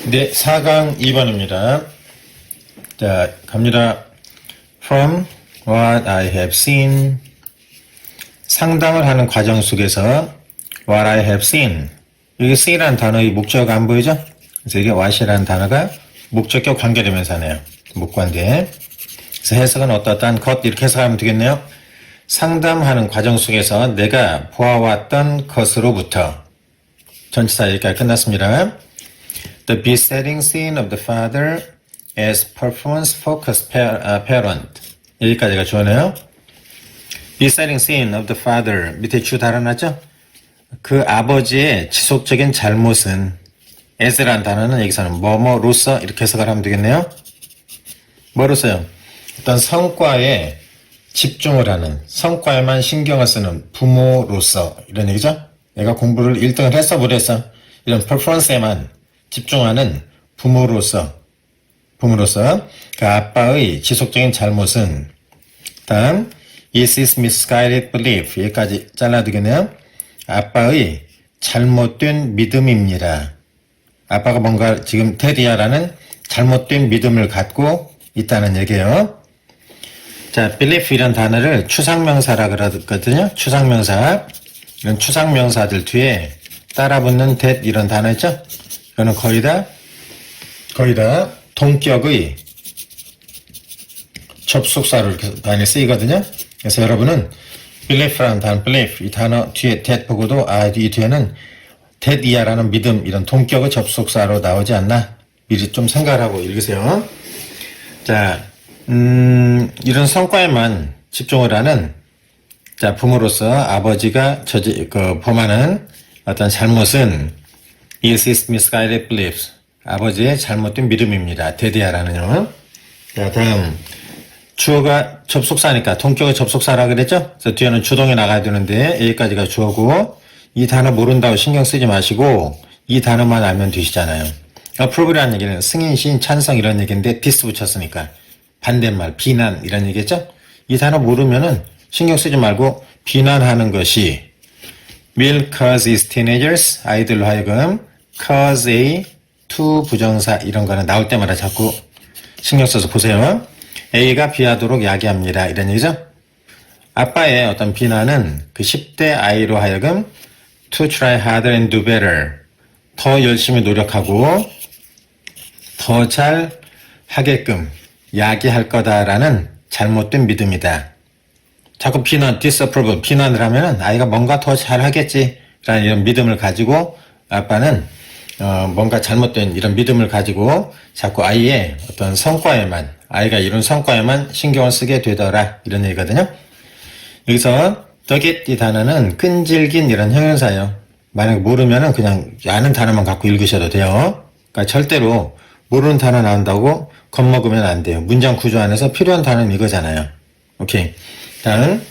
네, 4강 2번입니다. 자, 갑니다. From what I have seen. 상담을 하는 과정 속에서 what I have seen. 여기 see라는 단어의 목적 안 보이죠? 그래서 이게 what이라는 단어가 목적과 관계대명사네요. 목관계. 그래서 해석은 어떠한 것 이렇게 해석하면 되겠네요. 상담하는 과정 속에서 내가 보아왔던 것으로부터 전치사 여기까지 끝났습니다. The besetting sin of the father as performance-focused parent. 여기까지가 주어네요. besetting sin of the father. 밑에 주 달아놨죠? 그 아버지의 지속적인 잘못은 as라는 단어는 여기서는 뭐뭐로서 이렇게 해석을 하면 되겠네요. 뭐로서요? 어떤 성과에 집중을 하는, 성과에만 신경을 쓰는 부모로서 이런 얘기죠? 내가 공부를 1등을 했어 못했어? 이런 퍼포먼스에만 집중하는 부모로서 그 아빠의 지속적인 잘못은 다음 Is his misguided belief. 여기까지 잘라두겠네요. 아빠의 잘못된 믿음입니다. 아빠가 뭔가 지금 테디아라는 잘못된 믿음을 갖고 있다는 얘기예요. 자, belief 이런 단어를 추상명사라 그러거든요. 추상명사. 이런 추상명사들 뒤에 따라붙는 that 이런 단어 있죠? 이거는 거의 다 동격의 접속사로 이렇게 많이 쓰이거든요. 그래서 여러분은 belief라는 단어, belief 이 단어 뒤에 that 보고도 이 뒤에는 that이야라는 믿음 이런 동격의 접속사로 나오지 않나 미리 좀 생각하고 읽으세요. 자, 이런 성과에만 집중을 하는 자 부모로서 아버지가 범하는 어떤 잘못은 is his misguided beliefs. 아버지의 잘못된 믿음입니다. 데디아라는요. 자, 다음. 주어가 접속사니까 동격의 접속사라 그랬죠? 그래서 뒤에는 주동이 나가야 되는데 여기까지가 주어고 이 단어 모른다고 신경 쓰지 마시고 이 단어만 알면 되시잖아요. approve라는 얘기는 승인, 시인, 찬성 이런 얘기인데 디스 붙였으니까 반대말, 비난 이런 얘기겠죠? 이 단어 모르면은 신경 쓰지 말고 비난하는 것이 will cause his teenagers 아이들로 하여금 cause a to 부정사 이런 거는 나올 때마다 자꾸 신경 써서 보세요. A가 B하도록 야기합니다. 이런 얘기죠. 아빠의 어떤 비난은 그 10대 아이로 하여금 to try harder and do better 더 열심히 노력하고 더 잘 하게끔 야기할 거다라는 잘못된 믿음이다. 자꾸 비난, disapprove, 비난을 하면은 아이가 뭔가 더 잘하겠지라는 이런 믿음을 가지고 아빠는 뭔가 잘못된 이런 믿음을 가지고 자꾸 아이의 어떤 성과에만 아이가 이룬 성과에만 신경을 쓰게 되더라 이런 얘기거든요. 여기서 dogged 이 단어는 끈질긴 이런 형용사예요. 만약 모르면은 그냥 아는 단어만 갖고 읽으셔도 돼요. 그러니까 절대로 모르는 단어 나온다고 겁먹으면 안 돼요. 문장 구조 안에서 필요한 단어는 이거잖아요. 오케이. 다음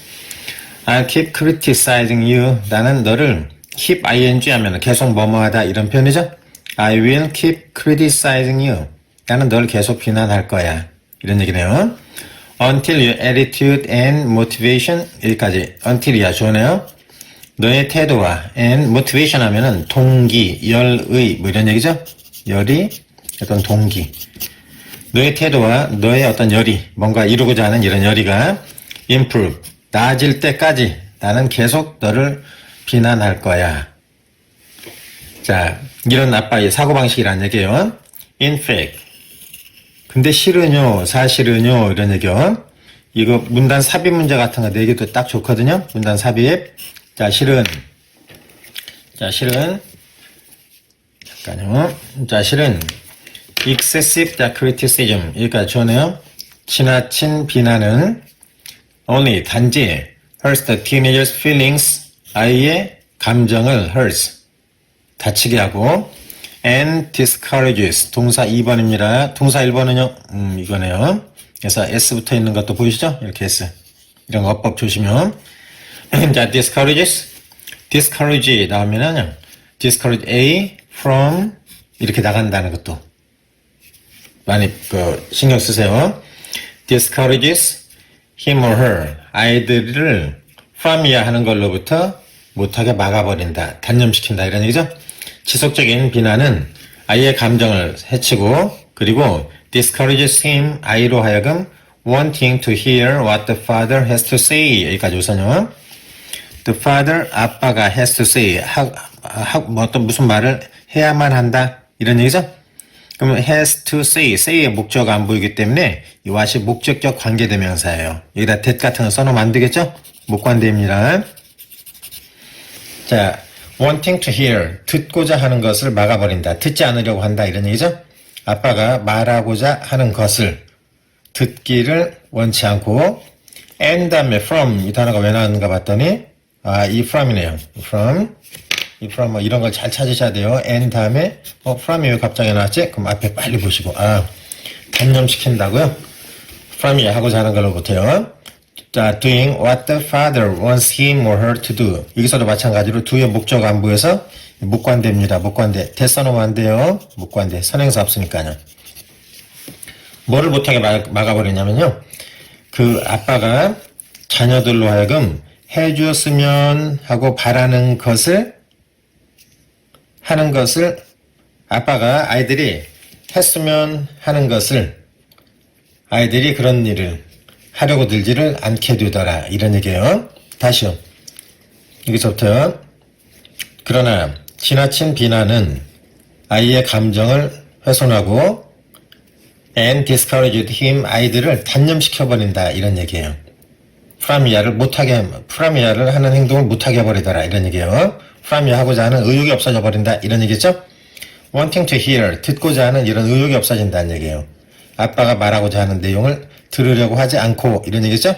I'll keep criticizing you. 나는 너를 keep ing 하면 계속 뭐뭐하다 이런 표현이죠. I will keep criticizing you. 나는 널 계속 비난할 거야. 이런 얘기네요. Until your attitude and motivation 여기까지 until이야 좋네요. 너의 태도와 and motivation 하면은 동기, 열의 뭐 이런 얘기죠. 열이 어떤 동기. 너의 태도와 너의 어떤 열이 뭔가 이루고자 하는 이런 열의가 improve 나아질 때까지 나는 계속 너를 비난할 거야. 자, 이런 아빠의 사고방식이라는 얘기예요. In fact. 근데 실은요, 사실은요, 이런 얘기요. 이거 문단 삽입 문제 같은 거 내기도 딱 좋거든요. 문단 삽입. 자, 실은. 잠깐요. 자, 실은. excessive criticism. 여기까지 좋네요. 지나친 비난은 only 단지 hurts the teenager's feelings 아이의 감정을 hurts 다치게 하고 and discourages 동사 2번입니다. 동사 1번은요 이거네요. 그래서 S 붙어 있는 것도 보이시죠? 이렇게 S 이런 거 어법 조심요. 자 discourage 나오면은 discourage A from 이렇게 나간다는 것도 많이 신경 쓰세요. discourages him or her 아이들을 from이야 하는 걸로부터 못하게 막아버린다. 단념시킨다. 이런 얘기죠. 지속적인 비난은 아이의 감정을 해치고 그리고 discourages him 아이로 하여금 wanting to hear what the father has to say 여기까지 우선요. The father 아빠가 has to say 뭐 어떤 무슨 말을 해야만 한다 이런 얘기죠. 그러면 has to say의 목적 안 보이기 때문에 이 what이 목적격 관계대명사예요. 여기다 that 같은 거 써놓으면 안 되겠죠? 목관대입니다. 자, wanting to hear 듣고자 하는 것을 막아버린다. 듣지 않으려고 한다 이런 얘기죠. 아빠가 말하고자 하는 것을 듣기를 원치 않고 and 다음에 from 이 단어가 왜 나왔는가 봤더니 이 from이네요. 이 from 뭐 이런 걸 잘 찾으셔야 돼요. and 다음에 from이 왜 갑자기 나왔지? 그럼 앞에 빨리 보시고 단념시킨다고요? from이 하고자 하는 걸로 못해요. 자, doing what the father wants him or her to do. 여기서도 마찬가지로 do의 목적 안 보여서 목관대입니다. 목관대. 대 써놓으면 안 돼요. 목관대. 선행사 없으니까요. 뭐를 못하게 막아버리냐면요. 그 아빠가 자녀들로 하여금 해주었으면 하고 바라는 것을 하는 것을 아빠가 아이들이 했으면 하는 것을 아이들이 그런 일을 하려고 들지를 않게 되더라 이런 얘기예요. 다시요. 여기서부터 그러나 지나친 비난은 아이의 감정을 훼손하고 and discouraged him 아이들을 단념시켜버린다 이런 얘기예요. 프라미아를 하는 행동을 못하게 해버리더라 이런 얘기예요. 프라미아 하고자 하는 의욕이 없어져 버린다 이런 얘기죠. wanting to hear 듣고자 하는 이런 의욕이 없어진다는 얘기예요. 아빠가 말하고자 하는 내용을 들으려고 하지 않고 이런 얘기죠.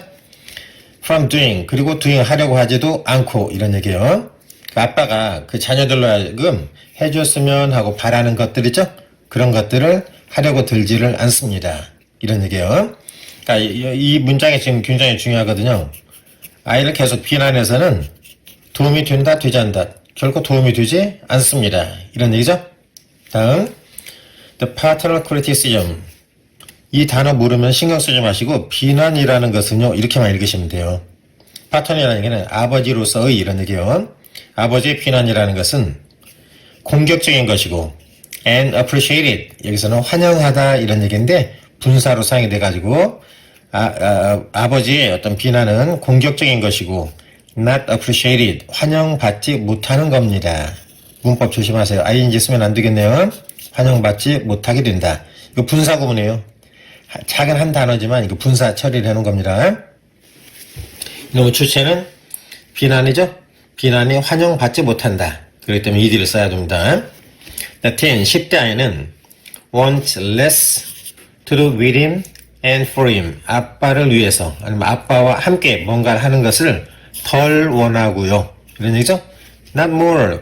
from doing 그리고 doing 하려고 하지도 않고 이런 얘기예요. 아빠가 그 자녀들로 하여금 해줬으면 하고 바라는 것들이죠. 그런 것들을 하려고 들지를 않습니다. 이런 얘기예요. 그러니까 이 문장이 지금 굉장히 중요하거든요. 아이를 계속 비난해서는 도움이 된다, 되지 않는다. 결코 도움이 되지 않습니다. 이런 얘기죠. 다음, the paternal criticism. 이 단어 모르면 신경 쓰지 마시고 비난이라는 것은요. 이렇게만 읽으시면 돼요. 파턴이라는 얘기는 아버지로서의 이런 얘기예요. 아버지의 비난이라는 것은 공격적인 것이고 and appreciated 여기서는 환영하다 이런 얘기인데 분사로 사용이 돼가지고 아버지의 어떤 비난은 공격적인 것이고 not appreciated 환영받지 못하는 겁니다. 문법 조심하세요. ing 쓰면 안 되겠네요. 환영받지 못하게 된다. 이거 분사 구문이에요. 작은 한 단어지만 이거 분사 처리를 해놓은 겁니다. 이놈의 주체는 비난이죠. 비난이 환영받지 못한다. 그렇기 때문에 ed를 써야 됩니다. 10대 아이는 wants less to do with him and for him. 아빠를 위해서 아니면 아빠와 함께 뭔가를 하는 것을 덜 원하고요. 이런 얘기죠. not more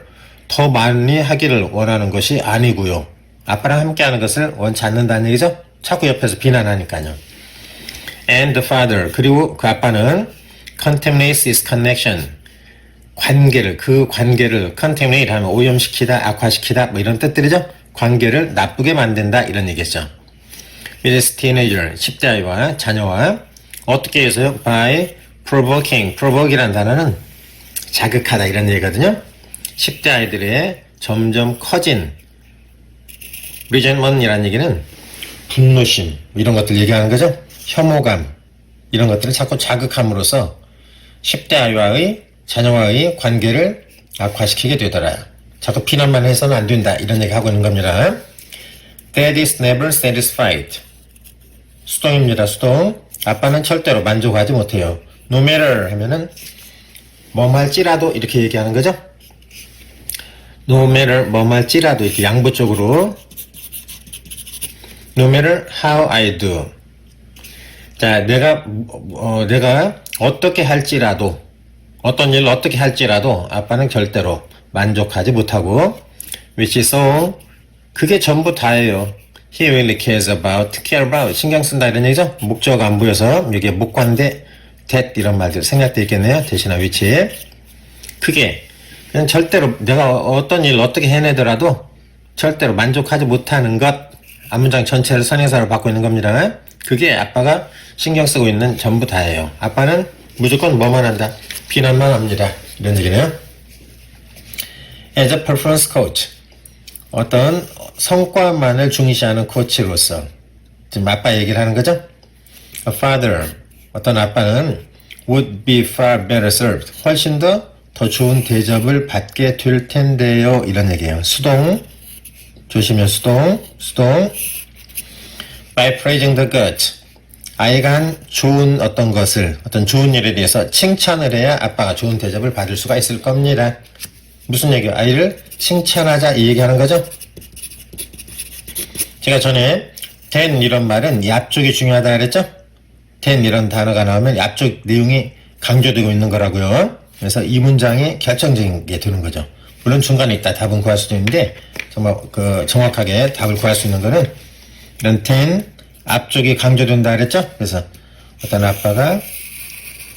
더 많이 하기를 원하는 것이 아니고요. 아빠랑 함께 하는 것을 원치 않는다는 얘기죠. 자꾸 옆에서 비난하니까요. And the father 그리고 그 아빠는 contaminates his connection 그 관계를 contaminate 하면 오염시키다, 악화시키다 뭐 이런 뜻들이죠. 관계를 나쁘게 만든다 이런 얘기죠. with his teenager 10대 아이와 자녀와 어떻게 해서요? by provoke이라는 단어는 자극하다 이런 얘기거든요. 10대 아이들의 점점 커진 resentment이라는 얘기는 분노심 이런 것들 얘기하는 거죠. 혐오감 이런 것들을 자꾸 자극함으로써 10대 아이와의 자녀와의 관계를 악화시키게 되더라. 자꾸 비난만 해서는 안 된다. 이런 얘기 하고 있는 겁니다. Dad is never satisfied. 수동입니다. 수동. 아빠는 절대로 만족하지 못해요. No matter 하면은 뭐 말지라도 이렇게 얘기하는 거죠. No matter 뭐 말지라도 이렇게 양보 쪽으로 No matter how I do. 자, 내가 어떻게 할지라도 어떤 일을 어떻게 할지라도 아빠는 절대로 만족하지 못하고 which is so 그게 전부 다예요. He really cares about, care about 신경 쓴다 이런 얘기죠. 목적 안 보여서 여기에 목관대 that 이런 말들 생략돼 있겠네요. 대신에 which 그게 그냥 절대로 내가 어떤 일을 어떻게 해내더라도 절대로 만족하지 못하는 것 앞문장 전체를 선행사로 받고 있는 겁니다. 그게 아빠가 신경 쓰고 있는 전부 다예요. 아빠는 무조건 뭐만 한다? 비난만 합니다. 이런 얘기네요. As a performance coach, 어떤 성과만을 중시하는 코치로서 지금 아빠 얘기를 하는 거죠. A father, 어떤 아빠는 would be far better served, 훨씬 더 좋은 대접을 받게 될 텐데요. 이런 얘기예요. 수동, 조심해. 수동. By praising the good, 아이가 한 좋은 어떤 것을, 어떤 좋은 일에 대해서 칭찬을 해야 아빠가 좋은 대접을 받을 수가 있을 겁니다. 무슨 얘기예요? 아이를 칭찬하자 이 얘기하는 거죠. 제가 전에 than 이런 말은 약쪽이 중요하다 그랬죠? than 이런 단어가 나오면 약쪽 내용이 강조되고 있는 거라고요. 그래서 이 문장이 결정적인 게 되는 거죠. 물론 중간에 있다 답은 구할 수도 있는데 정말 정확하게 답을 구할 수 있는 거는 이런 than 앞쪽이 강조된다 그랬죠? 그래서 어떤 아빠가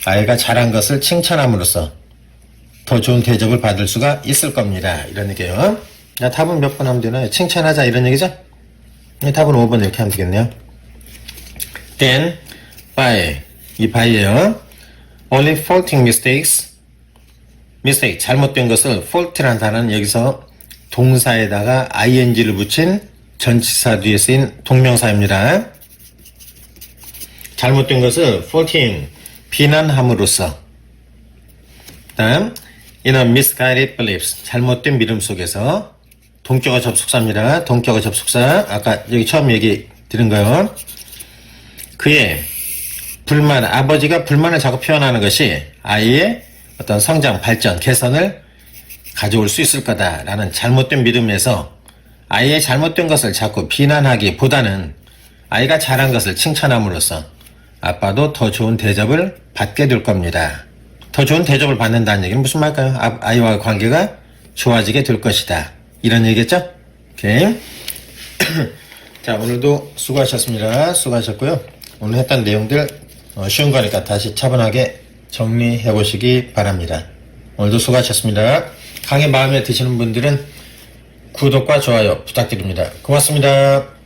아이가 잘한 것을 칭찬함으로써 더 좋은 대접을 받을 수가 있을 겁니다. 이런 얘기예요. 자, 답은 몇 번 하면 되나요? 칭찬하자 이런 얘기죠? 답은 5번 이렇게 하면 되겠네요. Then, by, 이 by예요. Only faulting mistakes, mistake, 잘못된 것을 fault라는 단어는 여기서 동사에다가 ing를 붙인 전치사 뒤에 쓰인 동명사입니다. 잘못된 것을 faulting, 비난함으로써. 다음, in a misguided beliefs, 잘못된 믿음 속에서. 동격어 접속사입니다. 동격어 접속사. 아까 여기 처음 얘기 드린 거요. 그의 불만, 아버지가 불만을 자꾸 표현하는 것이 아이의 어떤 성장, 발전, 개선을 가져올 수 있을 거다라는 잘못된 믿음에서 아이의 잘못된 것을 자꾸 비난하기보다는 아이가 잘한 것을 칭찬함으로써 아빠도 더 좋은 대접을 받게 될 겁니다. 더 좋은 대접을 받는다는 얘기는 무슨 말일까요? 아이와의 관계가 좋아지게 될 것이다. 이런 얘기겠죠? 오케이. 자, 오늘도 수고하셨습니다. 수고하셨고요. 오늘 했던 내용들 쉬운 거니까 다시 차분하게 정리해 보시기 바랍니다. 오늘도 수고하셨습니다. 강의 마음에 드시는 분들은 구독과 좋아요 부탁드립니다. 고맙습니다.